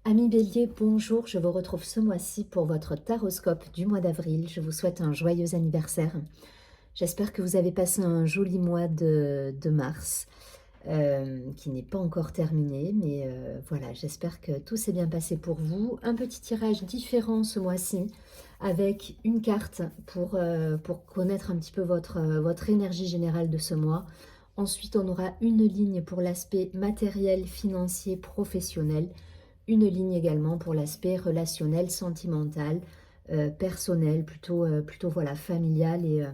Amis Bélier, bonjour, je vous retrouve ce mois-ci pour votre taroscope du mois d'avril. Je vous souhaite un joyeux anniversaire. J'espère que vous avez passé un joli mois de mars, qui n'est pas encore terminé, mais voilà, j'espère que tout s'est bien passé pour vous. Un petit tirage différent ce mois-ci, avec une carte pour connaître un petit peu votre énergie générale de ce mois. Ensuite, on aura une ligne pour l'aspect matériel, financier, professionnel, une ligne également pour l'aspect relationnel, sentimental, personnel, plutôt voilà, familial et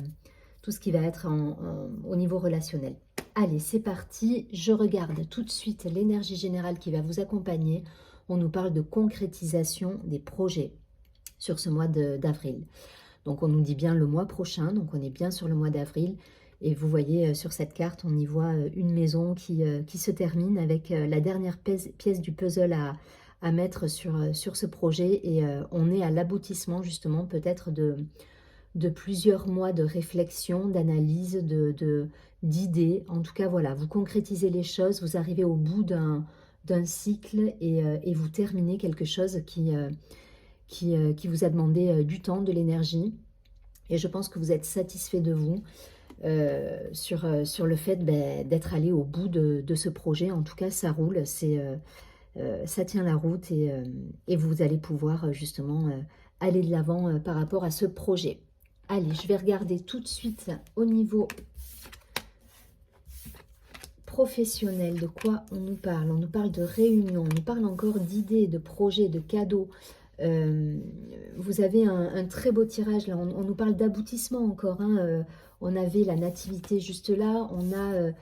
tout ce qui va être au niveau relationnel. Allez, c'est parti. Je regarde tout de suite l'énergie générale qui va vous accompagner. On nous parle de concrétisation des projets sur ce mois d'avril. Donc on nous dit bien le mois prochain, donc on est bien sur le mois d'avril. Et vous voyez sur cette carte, on y voit une maison qui se termine avec la dernière pièce du puzzle à mettre sur ce projet. Et on est à l'aboutissement justement peut-être de plusieurs mois de réflexion, d'analyse, d'idées. En tout cas, voilà, vous concrétisez les choses, vous arrivez au bout d'un cycle et vous terminez quelque chose qui vous a demandé du temps, de l'énergie. Et je pense que vous êtes satisfait de vous sur le fait d'être allé au bout de ce projet. En tout cas, ça roule, ça tient la route et vous allez pouvoir justement aller de l'avant par rapport à ce projet. Allez, je vais regarder tout de suite au niveau professionnel de quoi on nous parle. On nous parle de réunions, on nous parle encore d'idées, de projets, de cadeaux. Vous avez un très beau tirage là, on nous parle d'aboutissement encore. Hein, on avait la nativité juste là, on a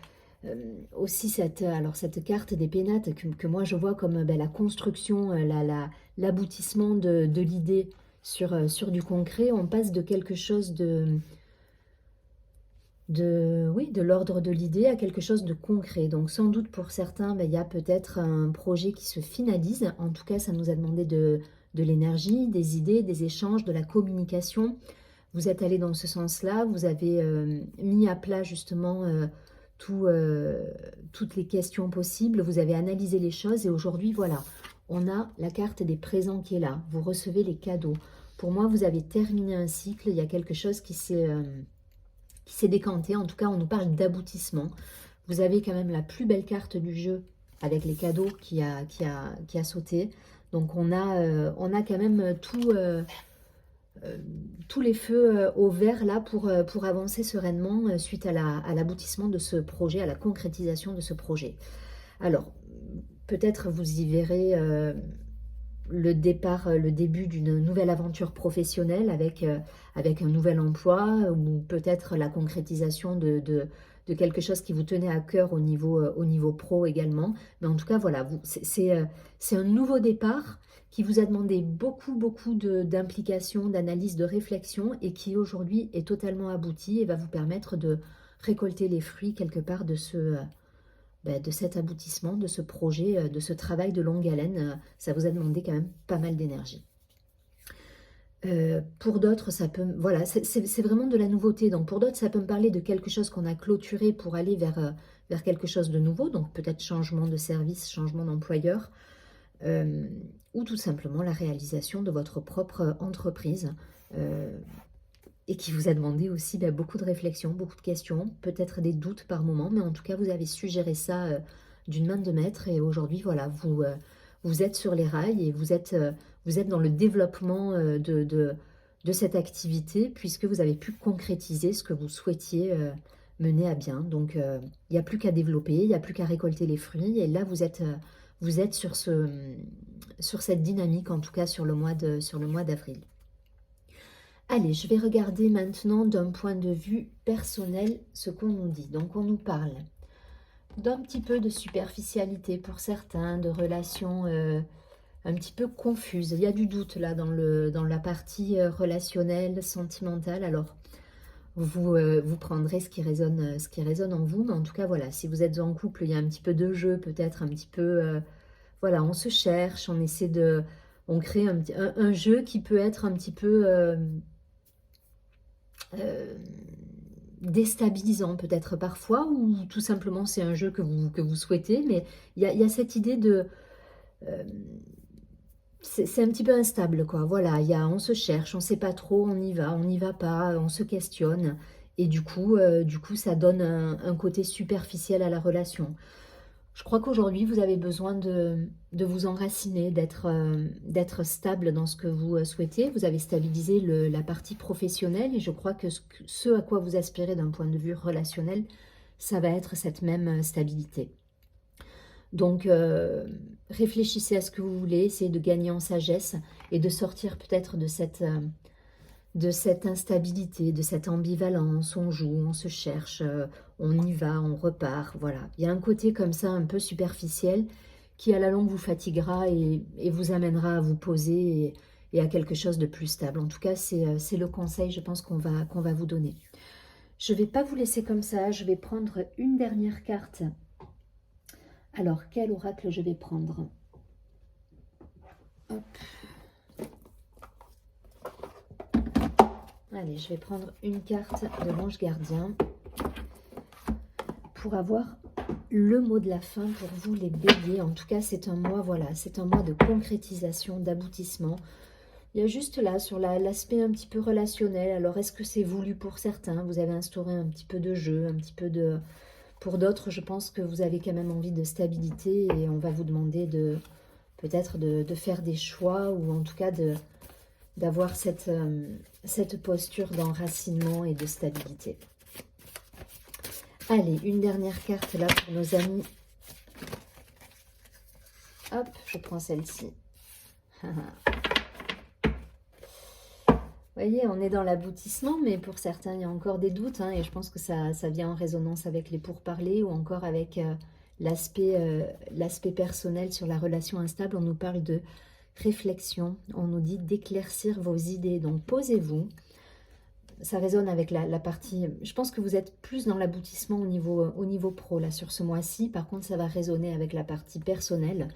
aussi cette carte des pénates que moi je vois comme la construction, l'aboutissement de l'idée sur du concret. On passe de quelque chose oui, de l'ordre de l'idée à quelque chose de concret. Donc sans doute pour certains, il y a peut-être un projet qui se finalise. En tout cas, ça nous a demandé de l'énergie, des idées, des échanges, de la communication. Vous êtes allé dans ce sens-là, vous avez mis à plat justement toutes les questions possibles, vous avez analysé les choses et aujourd'hui, voilà, on a la carte des présents qui est là. Vous recevez les cadeaux. Pour moi, vous avez terminé un cycle, il y a quelque chose qui s'est décanté. En tout cas, on nous parle d'aboutissement. Vous avez quand même la plus belle carte du jeu avec les cadeaux qui a sauté. Donc, on a quand même tous les feux au vert là pour avancer sereinement suite à l'aboutissement de ce projet, à la concrétisation de ce projet. Alors, peut-être vous y verrez le début d'une nouvelle aventure professionnelle avec un nouvel emploi ou peut-être la concrétisation de quelque chose qui vous tenait à cœur au niveau pro également. Mais en tout cas, voilà, c'est un nouveau départ qui vous a demandé beaucoup d'implication, d'analyse, de réflexion et qui aujourd'hui est totalement abouti et va vous permettre de récolter les fruits quelque part de cet aboutissement, de ce projet, de ce travail de longue haleine. Ça vous a demandé quand même pas mal d'énergie. Pour d'autres, ça peut... Voilà, c'est vraiment de la nouveauté. Donc pour d'autres, ça peut me parler de quelque chose qu'on a clôturé pour aller vers quelque chose de nouveau. Donc peut-être changement de service, changement d'employeur. Ou tout simplement la réalisation de votre propre entreprise. Et qui vous a demandé aussi beaucoup de réflexion, beaucoup de questions, peut-être des doutes par moment, mais en tout cas, vous avez su gérer ça d'une main de maître. Et aujourd'hui, voilà, vous êtes sur les rails et vous êtes dans le développement de cette activité puisque vous avez pu concrétiser ce que vous souhaitiez mener à bien. Donc, il n'y a plus qu'à développer, il n'y a plus qu'à récolter les fruits. Et là, vous êtes sur cette dynamique, en tout cas sur le mois d'avril. Allez, je vais regarder maintenant d'un point de vue personnel ce qu'on nous dit. Donc, on nous parle d'un petit peu de superficialité pour certains, de relations un petit peu confuses. Il y a du doute là dans la partie relationnelle, sentimentale. Alors, vous prendrez ce qui résonne en vous. Mais en tout cas, voilà, si vous êtes en couple, il y a un petit peu de jeu, peut-être un petit peu... voilà, on se cherche, on essaie de... On crée un jeu qui peut être un petit peu... déstabilisant peut-être parfois, ou tout simplement c'est un jeu que vous souhaitez, mais il y a cette idée c'est un petit peu instable, quoi. Voilà, on se cherche, on ne sait pas trop, on n'y va pas, on se questionne. Et du coup, ça donne un côté superficiel à la relation. Je crois qu'aujourd'hui, vous avez besoin de vous enraciner, d'être stable dans ce que vous souhaitez. Vous avez stabilisé la partie professionnelle et je crois que ce à quoi vous aspirez d'un point de vue relationnel, ça va être cette même stabilité. Donc, réfléchissez à ce que vous voulez, essayez de gagner en sagesse et de sortir peut-être de cette instabilité, de cette ambivalence. On joue, on se cherche, on y va, on repart. Voilà. Il y a un côté comme ça un peu superficiel qui à la longue vous fatiguera et vous amènera à vous poser et à quelque chose de plus stable. En tout cas, c'est le conseil, je pense, qu'on va vous donner. Je ne vais pas vous laisser comme ça, je vais prendre une dernière carte. Alors, quel oracle je vais prendre? Hop. Allez, je vais prendre une carte de l'ange gardien pour avoir le mot de la fin pour vous les béliers. En tout cas, c'est un mois, voilà, c'est un mois de concrétisation, d'aboutissement. Il y a juste là, sur l'aspect un petit peu relationnel, alors est-ce que c'est voulu pour certains? Vous avez instauré un petit peu de jeu, un petit peu de... Pour d'autres, je pense que vous avez quand même envie de stabilité et on va vous demander peut-être de faire des choix ou en tout cas d'avoir cette posture d'enracinement et de stabilité. Allez, une dernière carte là pour nos amis. Hop, je prends celle-ci. Vous voyez, on est dans l'aboutissement, mais pour certains, il y a encore des doutes. Et je pense que ça vient en résonance avec les pourparlers ou encore avec l'aspect personnel sur la relation instable. On nous parle de réflexion, on nous dit d'éclaircir vos idées. Donc, posez-vous. Ça résonne avec la partie... Je pense que vous êtes plus dans l'aboutissement au niveau pro, là, sur ce mois-ci. Par contre, ça va résonner avec la partie personnelle.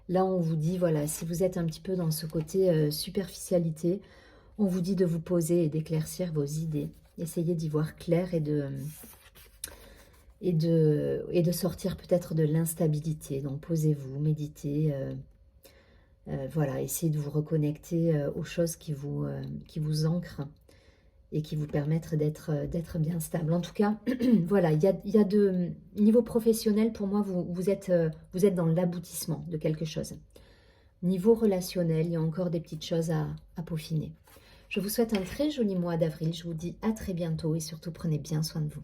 Là, on vous dit, voilà, si vous êtes un petit peu dans ce côté superficialité, on vous dit de vous poser et d'éclaircir vos idées. Essayez d'y voir clair et de sortir peut-être de l'instabilité. Donc, posez-vous, méditez. Voilà, essayez de vous reconnecter aux choses qui vous ancrent et qui vous permettent d'être bien stable. En tout cas, voilà, il y a de niveau professionnel, pour moi, vous êtes dans l'aboutissement de quelque chose. Niveau relationnel, il y a encore des petites choses à peaufiner. Je vous souhaite un très joli mois d'avril. Je vous dis à très bientôt et surtout prenez bien soin de vous.